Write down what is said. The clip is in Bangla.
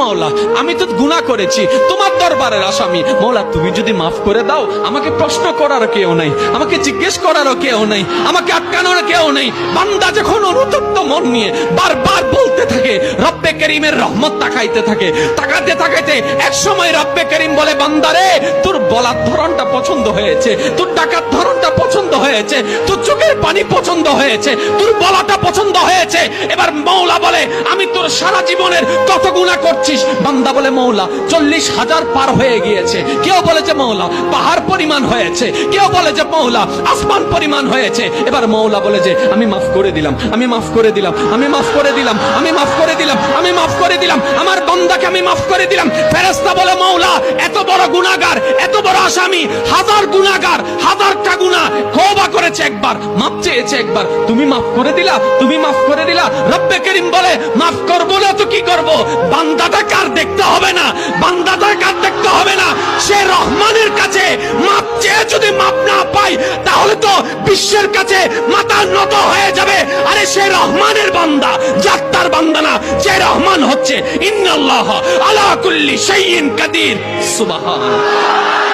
মাওলা, আমি তো গুনাহ করেছি, তোমার দরবারের আসামি। মাওলা তুমি যদি মাফ করে দাও, আমাকে প্রশ্ন করার কেউ নাই, আমাকে জিজ্ঞেস করারও কেউ নাই, আমাকে আটকানোর কেউ নেই। বান্দা যখন অনুতপ্ত মন নিয়ে বারবার বলতে থাকে, রব্বে করিমের রহমত তাকাইতে থাকে, তাকাতে তাকাইতে এক সময় রব্বে করিম বলে, বান্দারে তোর বলার ধরনটা পছন্দ হয়েছে, তোর ডাকার ধরনটা পছন্দ হয়েছে, তোর চোখের পানি পছন্দ হয়েছে, তোর বলাটা পছন্দ হয়েছে। এবার মওলা বলে, আমি তোর সারা জীবনের কত গুনাহ করছিস? বান্দা বলে, মওলা 40,000 পার হয়ে গিয়েছে। কেউ বলে যে মওলা পাহাড় পরিমাণ হয়েছে, কেউ বলে যে মওলা আসমান পরিমাণ হয়েছে। এবার মওলা বলে যে আমি মাফ করে দিলাম, আমি মাফ করে দিলাম, আমি মাফ করে দিলাম, আমি মাফ করে দিলাম, আমি মাফ করে দিলাম, আমার বান্দাকে আমি মাফ করে দিলাম। ফেরেশতা বলে, মওলা এত বড় গুনাহগার, এত বড় আসামি, হাজার গুনাহগার, হাজারটা গুনাহ তওবা করেছে একবার, মাফ চেয়েছে একবার, তুমি মাফ করে দিলা, তুমি মাফ করে দিলা। রব্বে করিম বলে, মাফ করবো না তো কি করব? বান্দাটা কার দেখতে হবে না, বান্দাটা কার দেখতে হবে না। সে রহমানের কাছে মাফ চেয়ে যদি মাফ না পাই, তাহলে তো বিশ্বের কাছে মাথা নত হয়ে যাবে। আরে সে রহমানের বান্দা, জাত্তার বান্দা না, যে রহমান হচ্ছে ইন্নাল্লাহ আলা কুল্লি শাইইন কাদির। সুবহান।